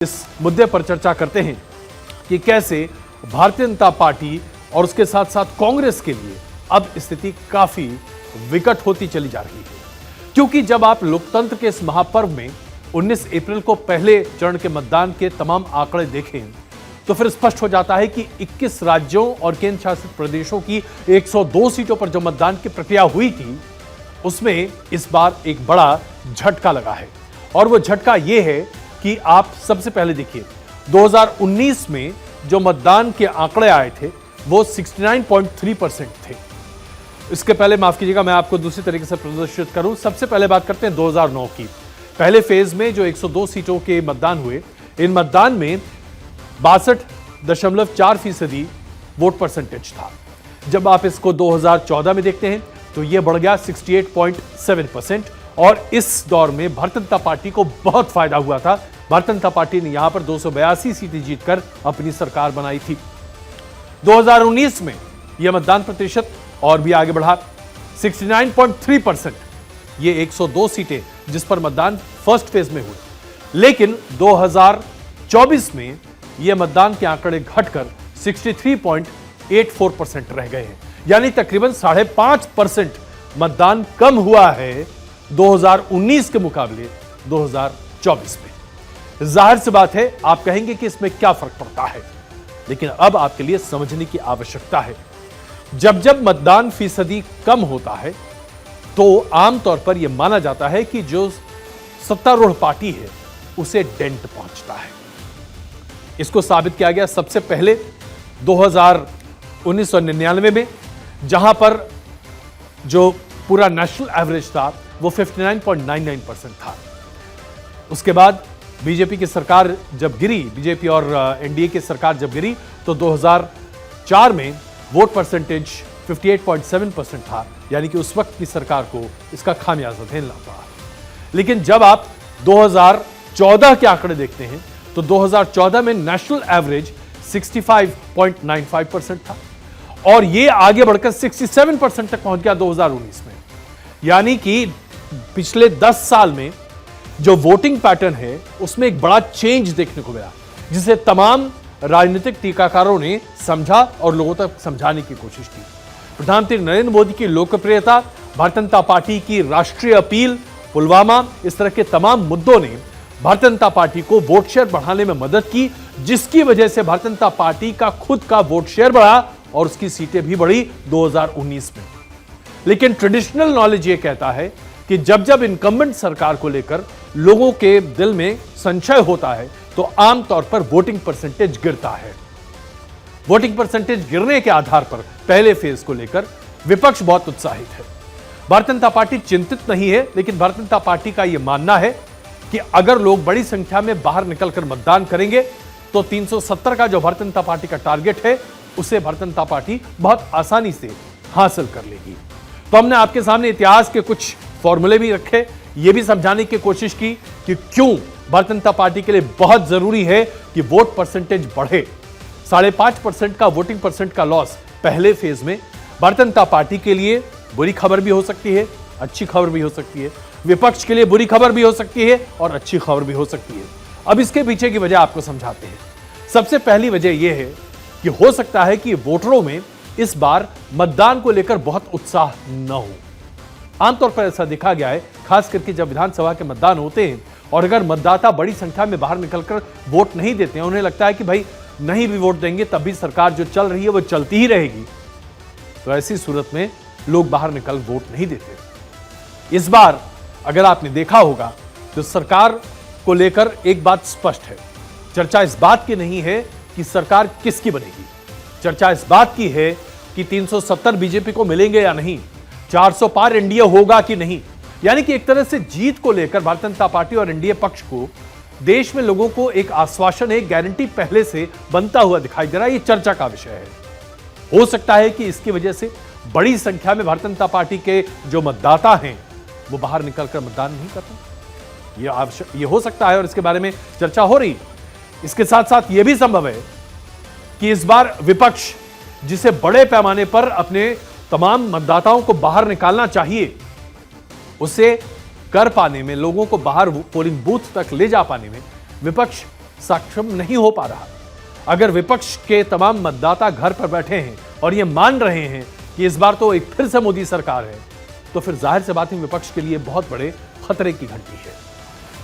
इस मुद्दे पर चर्चा करते हैं कि कैसे भारतीय जनता पार्टी और उसके साथ साथ कांग्रेस के लिए अब स्थिति काफी विकट होती चली जा रही है, क्योंकि जब आप लोकतंत्र के इस महापर्व में 19 अप्रैल को पहले चरण के मतदान के तमाम आंकड़े देखें तो फिर स्पष्ट हो जाता है कि 21 राज्यों और केंद्र शासित प्रदेशों की 102 सीटों पर जो मतदान की प्रक्रिया हुई थी उसमें इस बार एक बड़ा झटका लगा है। और वो झटका ये है कि आप सबसे पहले देखिए 2019 में जो मतदान के आंकड़े आए थे वो 69.3% थे। इसके पहले माफ कीजिएगा, मैं आपको दूसरी तरीके से प्रदर्शित करूं। सबसे पहले बात करते हैं 2009 की। पहले फेज में जो 102 सीटों के मतदान हुए, इन मतदान में 62.4% वोट परसेंटेज था। जब आप इसको 2014 में देखते हैं तो यह बढ़ गया 68.7%। और इस दौर में भारतीय जनता पार्टी को बहुत फायदा हुआ था। भारतीय जनता पार्टी ने यहां पर 282 सीटें जीतकर अपनी सरकार बनाई थी। 2019 में यह मतदान प्रतिशत और भी आगे बढ़ा 69.3%। ये 102 सीटें जिस पर मतदान फर्स्ट फेज में हुए, लेकिन 2024 में यह मतदान के आंकड़े घटकर 63.84% रह गए हैं। यानी तकरीबन 5.5% मतदान कम हुआ है 2019 के मुकाबले 2024 में। जाहिर सी बात है, आप कहेंगे कि इसमें क्या फर्क पड़ता है, लेकिन अब आपके लिए समझने की आवश्यकता है। जब जब मतदान फीसदी कम होता है तो आमतौर पर यह माना जाता है कि जो सत्तारूढ़ पार्टी है उसे डेंट पहुंचता है। इसको साबित किया गया सबसे पहले 1999 में, जहां पर जो पूरा नेशनल एवरेज था वो 59.99% था। उसके बाद बीजेपी की सरकार जब गिरी, बीजेपी और एनडीए की सरकार जब गिरी तो 2004 में वोट परसेंटेज 58.7% था। यानी कि उस वक्त की सरकार को इसका खामियाजा झेलना पड़ा। लेकिन जब आप 2014 के आंकड़े देखते हैं तो 2014 में नेशनल एवरेज 65.95% था और यह आगे बढ़कर 67% तक पहुंच गया 2019 में। यानी कि पिछले 10 साल में जो वोटिंग पैटर्न है उसमें एक बड़ा चेंज देखने को मिला, जिसे तमाम राजनीतिक टीकाकारों ने समझा और लोगों तक समझाने की कोशिश की। प्रधानमंत्री नरेंद्र मोदी की लोकप्रियता, भारतीय जनता पार्टी की राष्ट्रीय अपील, पुलवामा, इस तरह के तमाम मुद्दों ने भारतीय जनता पार्टी को वोट शेयर बढ़ाने में मदद की, जिसकी वजह से भारतीय जनता पार्टी का खुद का वोट शेयर बढ़ा और उसकी सीटें भी बढ़ी 2019 में। लेकिन ट्रेडिशनल नॉलेज यह कहता है कि जब जब इनकम्बेंट सरकार को लेकर लोगों के दिल में संशय होता है तो आमतौर पर वोटिंग परसेंटेज गिरता है। वोटिंग परसेंटेज गिरने के आधार पर पहले फेज को लेकर विपक्ष बहुत उत्साहित है। भारतीय जनता पार्टी चिंतित नहीं है, लेकिन भारतीय जनता पार्टी का यह मानना है कि अगर लोग बड़ी संख्या में बाहर निकलकर मतदान करेंगे तो 370 का जो भारतीय जनता पार्टी का टारगेट है उसे भारतीय जनता पार्टी बहुत आसानी से हासिल कर लेगी। तो हमने आपके सामने इतिहास के कुछ फॉर्मूले भी रखे, यह भी समझाने की कोशिश की कि क्यों भारतीय जनता पार्टी के लिए बहुत जरूरी है कि वोट परसेंटेज बढ़े। 5.5% का वोटिंग परसेंट का लॉस पहले फेज में भारतीय जनता पार्टी के लिए बुरी खबर भी हो सकती है, अच्छी खबर भी हो सकती है। विपक्ष के लिए बुरी खबर भी हो सकती है और अच्छी खबर भी हो सकती है। अब इसके पीछे की वजह आपको समझाते हैं। सबसे पहली वजह यह है कि हो सकता है कि वोटरों में इस बार मतदान को लेकर बहुत उत्साह न हो। आमतौर पर ऐसा देखा गया है, खास करके जब विधानसभा के मतदान होते हैं और अगर मतदाता बड़ी संख्या में बाहर निकलकर वोट नहीं देते हैं, उन्हें लगता है कि भाई नहीं भी वोट देंगे तब भी सरकार जो चल रही है वो चलती ही रहेगी, तो ऐसी सूरत में लोग बाहर निकल वोट नहीं देते। इस बार अगर आपने देखा होगा तो सरकार को लेकर एक बात स्पष्ट है। चर्चा इस बात की नहीं है कि सरकार किसकी बनेगी, चर्चा इस बात की है कि 370 बीजेपी को मिलेंगे या नहीं, 400 पार एनडीए होगा कि नहीं। यानी कि एक तरह से जीत को लेकर भारतीय जनता पार्टी और एनडीए पक्ष को देश में लोगों को एक आश्वासन, एक गारंटी पहले से बनता हुआ दिखाई दे रहा है। यह चर्चा का विषय है। हो सकता है कि इसकी वजह से बड़ी संख्या में भारतीय जनता पार्टी के जो मतदाता हैं वो बाहर निकलकर मतदान नहीं करते। यह हो सकता है और इसके बारे में चर्चा हो रही है। इसके साथ साथ यह भी संभव है कि इस बार विपक्ष, जिसे बड़े पैमाने पर अपने तमाम मतदाताओं को बाहर निकालना चाहिए, उसे कर पाने में, लोगों को बाहर पोलिंग बूथ तक ले जा पाने में विपक्ष सक्षम नहीं हो पा रहा। अगर विपक्ष के तमाम मतदाता घर पर बैठे हैं और ये मान रहे हैं कि इस बार तो एक फिर से मोदी सरकार है, तो फिर जाहिर सी बात है विपक्ष के लिए बहुत बड़े खतरे की घंटी है।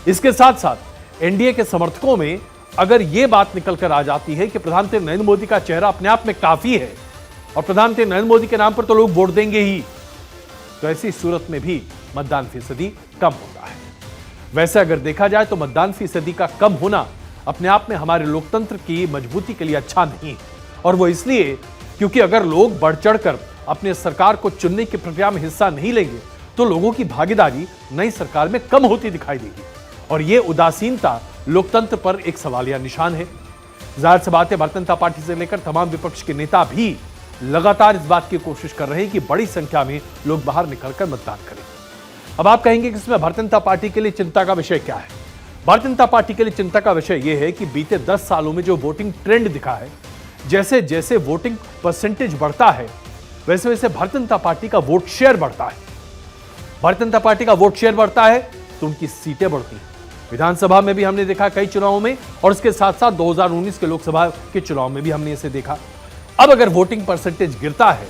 इसके साथ साथ एनडीए के समर्थकों में अगर यह बात निकल कर आ जाती है कि प्रधानमंत्री नरेंद्र मोदी का चेहरा अपने आप में काफी है और प्रधानमंत्री नरेंद्र मोदी के नाम पर तो लोग वोट देंगे ही, तो ऐसी सूरत में भी मतदान फीसदी कम होता है। वैसे अगर देखा जाए तो मतदान फीसदी का कम होना अपने आप में हमारे लोकतंत्र की मजबूती के लिए अच्छा नहीं है, और वो इसलिए क्योंकि अगर लोग बढ़ चढ़कर अपने सरकार को चुनने की प्रक्रिया में हिस्सा नहीं लेंगे तो लोगों की भागीदारी नई सरकार में कम होती दिखाई देगी, और यह उदासीनता लोकतंत्र पर एक सवालिया निशान है। जाहिर सी बात है भारतीय जनता पार्टी से लेकर तमाम विपक्ष के नेता भी लगातार इस बात की कोशिश कर रहे हैं कि बड़ी संख्या में लोग बाहर निकलकर मतदान करें। अब आप कहेंगे कि इसमें भारतीय जनता पार्टी के लिए चिंता का विषय क्या है? भारतीय जनता पार्टी के लिए चिंता का विषय यह है कि बीते 10 सालों में जो वोटिंग ट्रेंड दिखा है, जैसे जैसे वोटिंग परसेंटेज बढ़ता है वैसे वैसे भारतीय जनता पार्टी का वोट शेयर बढ़ता है। भारतीय जनता पार्टी का वोट शेयर बढ़ता है तो उनकी सीटें बढ़ती हैं। विधानसभा में भी हमने देखा कई चुनावों में, और इसके साथ साथ 2019 के लोकसभा के चुनाव में भी हमने इसे देखा। अब अगर वोटिंग परसेंटेज गिरता है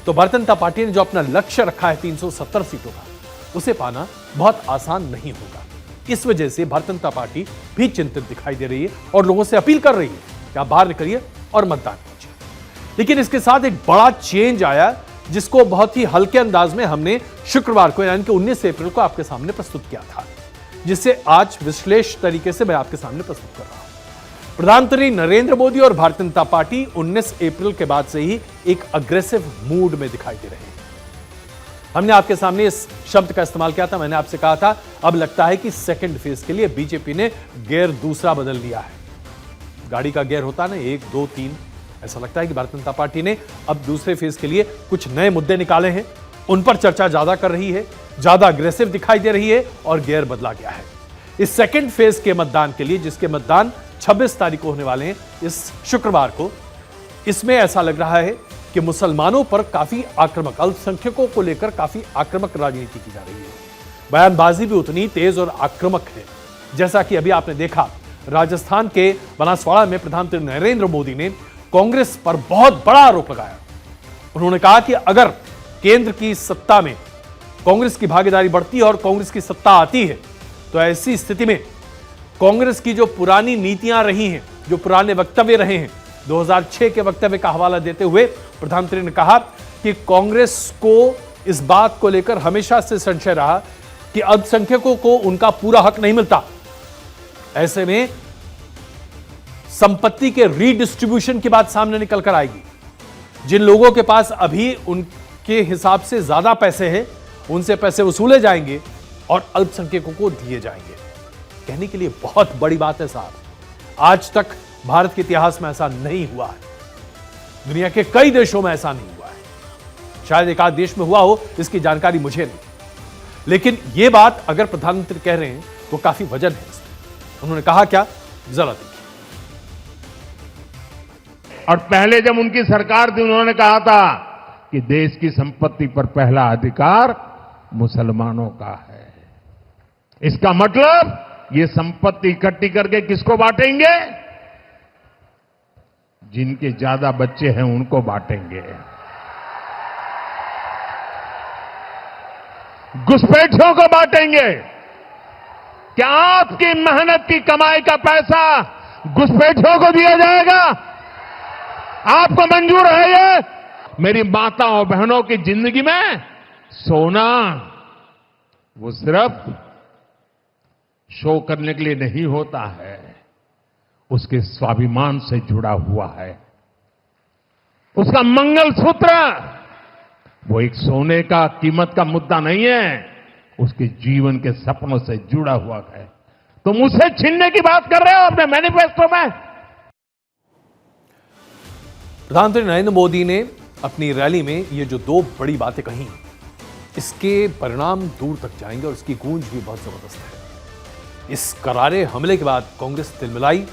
तो भारतीय जनता पार्टी ने जो अपना लक्ष्य रखा है 370 सीटों का, उसे पाना बहुत आसान नहीं होगा। इस वजह से भारतीय जनता पार्टी भी चिंतित दिखाई दे रही है और लोगों से अपील कर रही है कि आप बाहर निकलिए और मतदान कीजिए। लेकिन इसके साथ एक बड़ा चेंज आया जिसको बहुत ही हल्के अंदाज में हमने शुक्रवार को यानी कि 19 अप्रैल को आपके सामने प्रस्तुत किया था, जिसे आज विश्लेष तरीके से मैं आपके सामने प्रस्तुत कर रहा हूं। प्रधानमंत्री नरेंद्र मोदी और भारतीय जनता पार्टी 19 अप्रैल के बाद से ही एक अग्रेसिव मूड में दिखाई दे रहे हैं। हमने आपके सामने इस शब्द का इस्तेमाल किया था, मैंने आपसे कहा था अब लगता है कि सेकंड फेज के लिए बीजेपी ने गियर दूसरा बदल लिया है। गाड़ी का गियर होता है ना 1 2 3, ऐसा लगता है कि भारतीय जनता पार्टी ने अब दूसरे फेज के लिए कुछ नए मुद्दे निकाले हैं, उन पर चर्चा ज्यादा कर रही है, ज्यादा अग्रेसिव दिखाई दे रही है और गियर बदला गया है। इस सेकंड फेज के मतदान के लिए, जिसके मतदान 26 तारीख को होने वाले हैं इस शुक्रवार को, इसमें ऐसा लग रहा है कि मुसलमानों पर काफी आक्रामक, अल्पसंख्यकों को लेकर काफी आक्रामक राजनीति की जा रही है। बयानबाजी भी उतनी तेज और आक्रामक है। जैसा कि अभी आपने देखा राजस्थान के बनासवाड़ा में प्रधानमंत्री नरेंद्र मोदी ने कांग्रेस पर बहुत बड़ा आरोप लगाया। उन्होंने कहा कि अगर केंद्र की सत्ता में कांग्रेस की भागीदारी बढ़ती है और कांग्रेस की सत्ता आती है तो ऐसी स्थिति में कांग्रेस की जो पुरानी नीतियां रही हैं, जो पुराने वक्तव्य रहे हैं, 2006 के वक्तव्य का हवाला देते हुए प्रधानमंत्री ने कहा कि कांग्रेस को इस बात को लेकर हमेशा से संशय रहा कि अल्पसंख्यकों को उनका पूरा हक नहीं मिलता। ऐसे में संपत्ति के रीडिस्ट्रीब्यूशन की बात सामने निकल कर आएगी। जिन लोगों के पास अभी उनके हिसाब से ज्यादा पैसे हैं, उनसे पैसे वसूले जाएंगे और अल्पसंख्यकों को दिए जाएंगे। कहने के लिए बहुत बड़ी बात है साहब, आज तक भारत के इतिहास में ऐसा नहीं हुआ है, दुनिया के कई देशों में ऐसा नहीं हुआ है। शायद एक आध देश में हुआ हो, इसकी जानकारी मुझे नहीं, लेकिन यह बात अगर प्रधानमंत्री कह रहे हैं तो काफी वजन है इसमें। उन्होंने कहा क्या, जरा देखिए। और पहले जब उनकी सरकार थी उन्होंने कहा था कि देश की संपत्ति पर पहला अधिकार मुसलमानों का है। इसका मतलब ये संपत्ति इकट्ठी करके किसको बांटेंगे? जिनके ज्यादा बच्चे हैं उनको बांटेंगे। घुसपैठियों को बांटेंगे। क्या आपकी मेहनत की कमाई का पैसा घुसपैठियों को दिया जाएगा? आपको मंजूर है ये? मेरी माताओं बहनों की जिंदगी में सोना वो सिर्फ शो करने के लिए नहीं होता है, उसके स्वाभिमान से जुड़ा हुआ है। उसका मंगलसूत्र वो एक सोने का कीमत का मुद्दा नहीं है, उसके जीवन के सपनों से जुड़ा हुआ है। तुम उसे छीनने की बात कर रहे हो अपने मैनिफेस्टो में। प्रधानमंत्री नरेंद्र मोदी ने अपनी रैली में ये जो दो बड़ी बातें कही, इसके परिणाम दूर तक जाएंगे और इसकी गूंज भी बहुत जबरदस्त है। इस करारे हमले के बाद कांग्रेस तिलमिलाई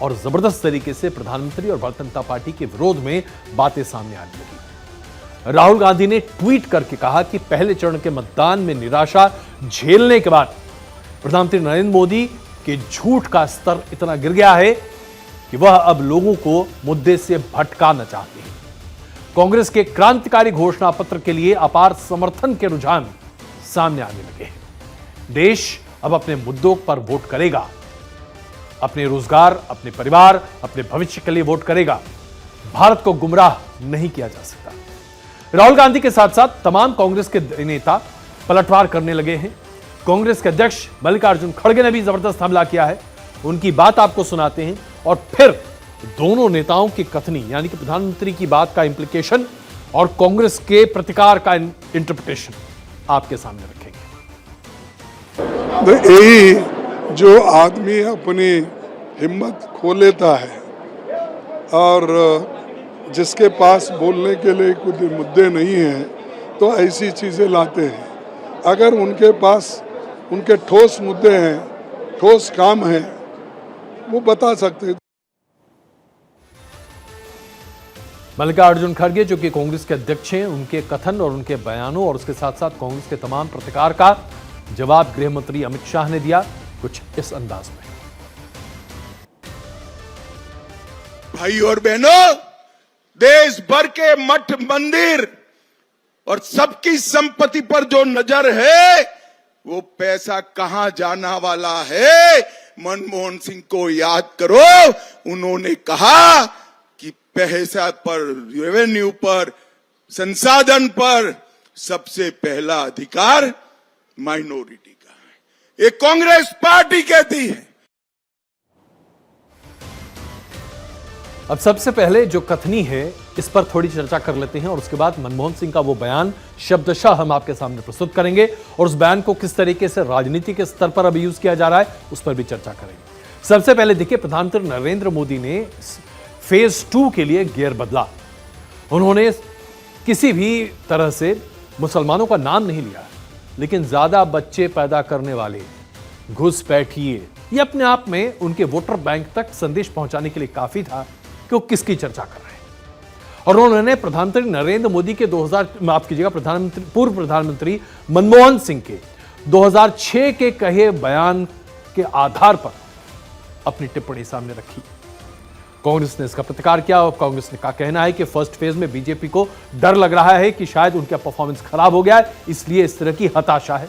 और जबरदस्त तरीके से प्रधानमंत्री और भारतीय जनता पार्टी के विरोध में बातें सामने आने लगी। राहुल गांधी ने ट्वीट करके कहा कि पहले चरण के मतदान में निराशा झेलने के बाद प्रधानमंत्री नरेंद्र मोदी कि झूठ का स्तर इतना गिर गया है कि वह अब लोगों को मुद्दे से भटकाना चाहते हैं। कांग्रेस के क्रांतिकारी घोषणा पत्र के लिए अपार समर्थन के रुझान सामने आने लगे हैं। देश अब अपने मुद्दों पर वोट करेगा, अपने रोजगार, अपने परिवार, अपने भविष्य के लिए वोट करेगा। भारत को गुमराह नहीं किया जा सकता। राहुल गांधी के साथ साथ तमाम कांग्रेस के नेता पलटवार करने लगे हैं। कांग्रेस के अध्यक्ष मल्लिकार्जुन खड़गे ने भी जबरदस्त हमला किया है। उनकी बात आपको सुनाते हैं और फिर दोनों नेताओं की कथनी यानी कि प्रधानमंत्री की बात का इंप्लीकेशन और कांग्रेस के प्रतिकार का इंटरप्रिटेशन आपके सामने रखेंगे। यही जो आदमी अपनी हिम्मत खो लेता है और जिसके पास बोलने के लिए कुछ मुद्दे नहीं हैं तो ऐसी चीज़ें लाते हैं। अगर उनके पास उनके ठोस मुद्दे हैं, ठोस काम हैं, वो बता सकते हैं। मल्लिकार्जुन खड़गे जो कि कांग्रेस के अध्यक्ष हैं, उनके कथन और उनके बयानों और उसके साथ साथ कांग्रेस के तमाम प्रतिकार का जवाब गृह मंत्री अमित शाह ने दिया कुछ इस अंदाज में। भाई और बहनों, देश भर के मठ मंदिर और सबकी संपत्ति पर जो नजर है वो पैसा कहां जाना वाला है। मनमोहन सिंह को याद करो, उन्होंने कहा कि पैसा पर, रेवेन्यू पर, संसाधन पर सबसे पहला अधिकार माइनॉरिटी का है। ये कांग्रेस पार्टी कहती है। अब सबसे पहले जो कथनी है इस पर थोड़ी चर्चा कर लेते हैं और उसके बाद मनमोहन सिंह का वो बयान शब्दशः हम आपके सामने प्रस्तुत करेंगे और उस बयान को किस तरीके से राजनीति के स्तर पर अब यूज किया जा रहा है उस पर भी चर्चा करेंगे। सबसे पहले देखिए, प्रधानमंत्री नरेंद्र मोदी ने फेज 2 के लिए गियर बदला। उन्होंने किसी भी तरह से मुसलमानों का नाम नहीं लिया, लेकिन ज्यादा बच्चे पैदा करने वाले घुसपैठिए, ये अपने आप में उनके वोटर बैंक तक संदेश पहुंचाने के लिए काफी था कि वो किसकी चर्चा कर रहे हैं। और उन्होंने प्रधानमंत्री नरेंद्र मोदी के पूर्व प्रधानमंत्री मनमोहन सिंह के 2006 के कहे बयान के आधार पर अपनी टिप्पणी सामने रखी। कांग्रेस ने इसका प्रतिकार किया और कांग्रेस ने का कहना है कि फर्स्ट फेज में बीजेपी को डर लग रहा है कि शायद उनका परफॉर्मेंस खराब हो गया है, इसलिए इस तरह की हताशा है।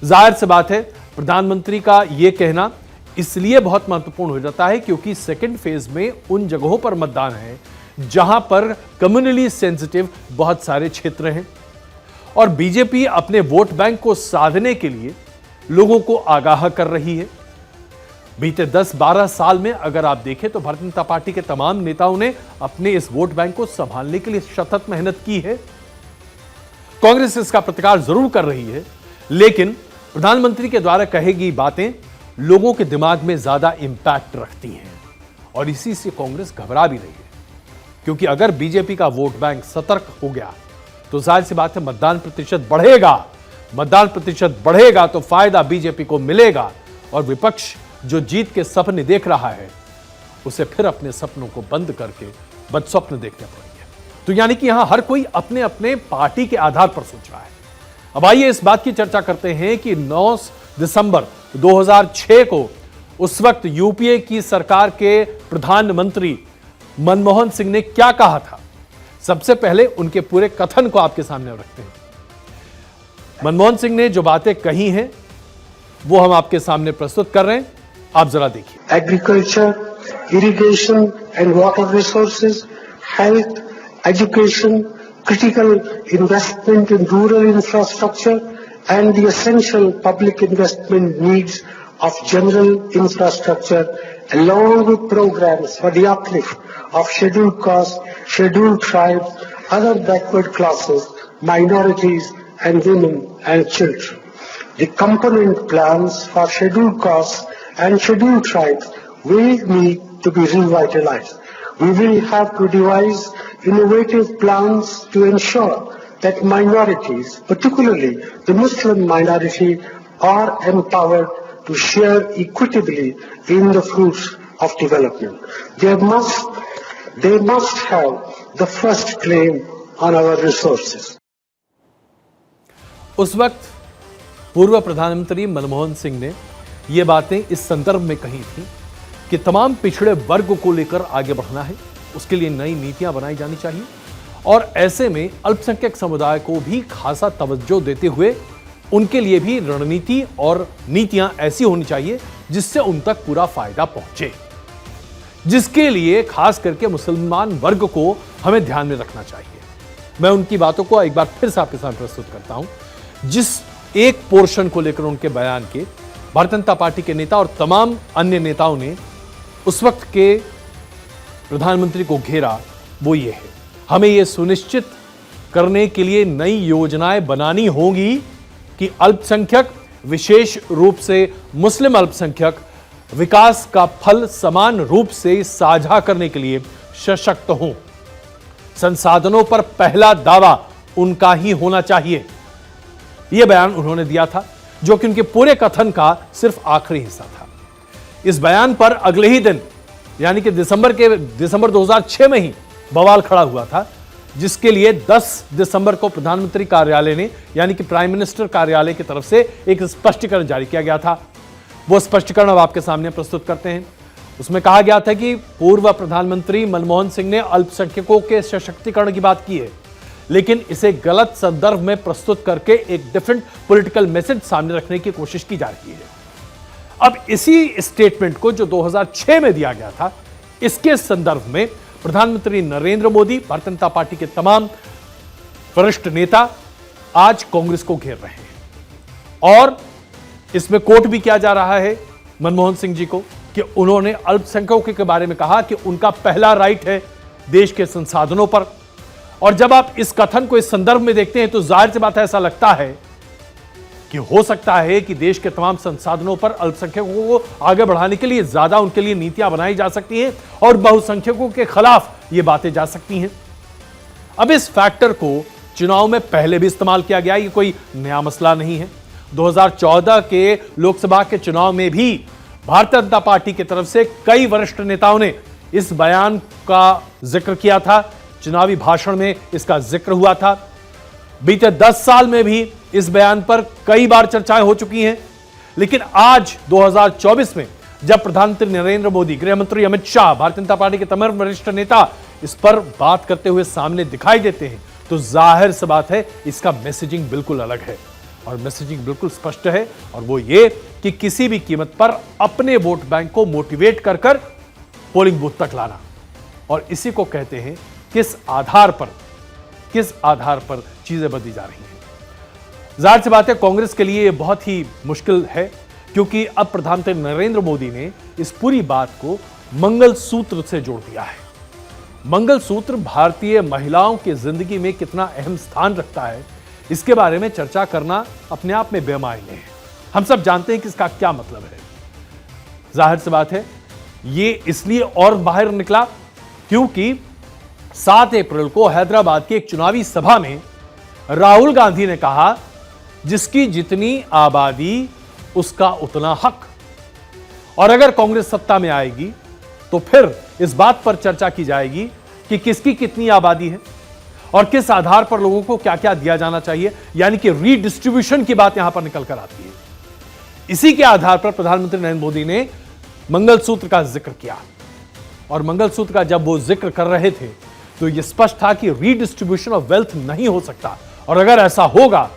जाहिर सी बात है, प्रधानमंत्री का यह कहना इसलिए बहुत महत्वपूर्ण हो जाता है क्योंकि सेकेंड फेज में उन जगहों पर मतदान है जहां पर कम्युनली सेंसिटिव बहुत सारे क्षेत्र हैं और बीजेपी अपने वोट बैंक को साधने के लिए लोगों को आगाह कर रही है। बीते 10-12 साल में अगर आप देखें तो भारतीय जनता पार्टी के तमाम नेताओं ने अपने इस वोट बैंक को संभालने के लिए सतत मेहनत की है। कांग्रेस इसका प्रतिकार जरूर कर रही है, लेकिन प्रधानमंत्री के द्वारा कही गई बातें लोगों के दिमाग में ज्यादा इंपैक्ट रखती हैं और इसी से कांग्रेस घबरा भी रही है, क्योंकि अगर बीजेपी का वोट बैंक सतर्क हो गया तो जाहिर सी बात है मतदान प्रतिशत बढ़ेगा। मतदान प्रतिशत बढ़ेगा तो फायदा बीजेपी को मिलेगा और विपक्ष जो जीत के सपने देख रहा है उसे फिर अपने सपनों को बंद करके बदस्वप्न देखने पड़ेंगे। तो यानी कि यहां हर कोई अपने अपने पार्टी के आधार पर सोच रहा है। अब आइए इस बात की चर्चा करते हैं कि 9 दिसंबर 2006 को उस वक्त यूपीए की सरकार के प्रधानमंत्री मनमोहन सिंह ने क्या कहा था। सबसे पहले उनके पूरे कथन को आपके सामने रखते हैं। मनमोहन सिंह ने जो बातें कही हैं वो हम आपके सामने प्रस्तुत कर रहे हैं, आप जरा देखिए। Agriculture, irrigation and water resources, health, education, critical investment in rural infrastructure and the essential public investment needs of general infrastructure, along with programs for the uplift of scheduled castes, scheduled tribes, other backward classes, minorities and women and children. The component plans for scheduled castes and scheduled tribes will need to be revitalized. We will have to devise innovative plans to ensure that minorities, particularly the Muslim minority, are empowered to share equitably in the fruits of development. They must have the first claim on our resources. उस वक्त पूर्व प्रधानमंत्री मनमोहन सिंह ने ये बातें इस संदर्भ में कही थी कि तमाम पिछड़े वर्ग को लेकर आगे बढ़ना है, उसके लिए नई नीतियां बनाई जानी चाहिए और ऐसे में अल्पसंख्यक समुदाय को भी खासा तवज्जो देते हुए उनके लिए भी रणनीति और नीतियां ऐसी होनी चाहिए जिससे उन तक पूरा फायदा पहुंचे, जिसके लिए खास करके मुसलमान वर्ग को हमें ध्यान में रखना चाहिए। मैं उनकी बातों को एक बार फिर से आपके सामने प्रस्तुत करता हूं। जिस एक पोर्शन को लेकर उनके बयान के भारतीय जनता पार्टी के नेता और तमाम अन्य नेताओं ने उस वक्त के प्रधानमंत्री को घेरा, वो ये है, हमें यह सुनिश्चित करने के लिए नई योजनाएं बनानी होंगी कि अल्पसंख्यक, विशेष रूप से मुस्लिम अल्पसंख्यक, विकास का फल समान रूप से साझा करने के लिए सशक्त हों। संसाधनों पर पहला दावा उनका ही होना चाहिए। यह बयान उन्होंने दिया था, जो कि उनके पूरे कथन का सिर्फ आखिरी हिस्सा था। इस बयान पर अगले ही दिन यानी कि दिसंबर 2006 में ही बवाल खड़ा हुआ था, जिसके लिए 10 दिसंबर को प्रधानमंत्री कार्यालय ने यानी कि प्राइम मिनिस्टर कार्यालय की तरफ से एक स्पष्टीकरण जारी किया गया था। वो स्पष्टीकरण अब आपके सामने प्रस्तुत करते हैं। उसमें कहा गया था कि पूर्व प्रधानमंत्री मनमोहन सिंह ने अल्पसंख्यकों के सशक्तिकरण की बात की है, लेकिन इसे गलत संदर्भ में प्रस्तुत करके एक डिफरेंट पॉलिटिकल मैसेज सामने रखने की कोशिश की जा रही है। अब इसी स्टेटमेंट को जो 2006 में दिया गया था, इसके संदर्भ में प्रधानमंत्री नरेंद्र मोदी, भारतीय जनता पार्टी के तमाम वरिष्ठ नेता आज कांग्रेस को घेर रहे हैं और इसमें कोट भी किया जा रहा है मनमोहन सिंह जी को कि उन्होंने अल्पसंख्यकों के बारे में कहा कि उनका पहला राइट है देश के संसाधनों पर। और जब आप इस कथन को इस संदर्भ में देखते हैं तो जाहिर सी बात है, ऐसा लगता है कि हो सकता है कि देश के तमाम संसाधनों पर अल्पसंख्यकों को आगे बढ़ाने के लिए ज्यादा उनके लिए नीतियां बनाई जा सकती हैं और बहुसंख्यकों के खिलाफ ये बातें जा सकती हैं। अब इस फैक्टर को चुनाव में पहले भी इस्तेमाल किया गया, ये कोई नया मसला नहीं है। 2014 के लोकसभा के चुनाव में भी भारतीय जनता पार्टी की तरफ से कई वरिष्ठ नेताओं ने इस बयान का जिक्र किया था, चुनावी भाषण में इसका जिक्र हुआ था। बीते 10 साल में भी इस बयान पर कई बार चर्चाएं हो चुकी हैं, लेकिन आज 2024 में जब प्रधानमंत्री नरेंद्र मोदी, गृह मंत्री अमित शाह, भारतीय जनता पार्टी के तमाम वरिष्ठ नेता इस पर बात करते हुए सामने दिखाई देते हैं, तो जाहिर सी बात है इसका मैसेजिंग बिल्कुल अलग है और मैसेजिंग बिल्कुल स्पष्ट है, और वो ये कि किसी भी कीमत पर अपने वोट बैंक को मोटिवेट कर कर पोलिंग बूथ तक लाना। और इसी को कहते हैं किस आधार पर चीजें बदली जा रही हैं। जाहिर सी बात है कांग्रेस के लिए यह बहुत ही मुश्किल है, क्योंकि अब प्रधानमंत्री नरेंद्र मोदी ने इस पूरी बात को मंगलसूत्र से जोड़ दिया है। मंगलसूत्र भारतीय महिलाओं की जिंदगी में कितना अहम स्थान रखता है, इसके बारे में चर्चा करना अपने आप में बेमायने है। हम सब जानते हैं कि इसका क्या मतलब है। जाहिर सी बात है ये इसलिए और बाहर निकला क्योंकि 7 अप्रैल को हैदराबाद की एक चुनावी सभा में राहुल गांधी ने कहा, जिसकी जितनी आबादी उसका उतना हक, और अगर कांग्रेस सत्ता में आएगी तो फिर इस बात पर चर्चा की जाएगी कि किसकी कितनी आबादी है और किस आधार पर लोगों को क्या क्या दिया जाना चाहिए, यानी कि रीडिस्ट्रीब्यूशन की बात यहां पर निकल कर आती है। इसी के आधार पर प्रधानमंत्री नरेंद्र मोदी ने मंगलसूत्र का जिक्र किया, और मंगलसूत्र का जब वो जिक्र कर रहे थे तो यह स्पष्ट था कि रीडिस्ट्रीब्यूशन ऑफ वेल्थ नहीं हो सकता, और अगर ऐसा होगा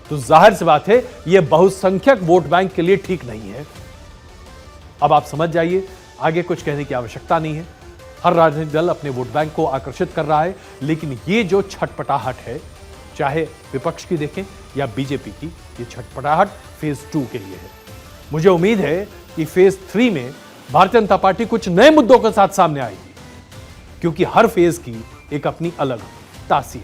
तो जाहिर सी बात है यह बहुसंख्यक वोट बैंक के लिए ठीक नहीं है। अब आप समझ जाइए, आगे कुछ कहने की आवश्यकता नहीं है। हर राजनीतिक दल अपने वोट बैंक को आकर्षित कर रहा है, लेकिन ये जो छटपटाहट है, चाहे विपक्ष की देखें या बीजेपी की, ये छटपटाहट फेज 2 के लिए है। मुझे उम्मीद है कि फेज 3 में भारतीय जनता पार्टी कुछ नए मुद्दों के साथ सामने आएगी, क्योंकि हर फेज की एक अपनी अलग तासीर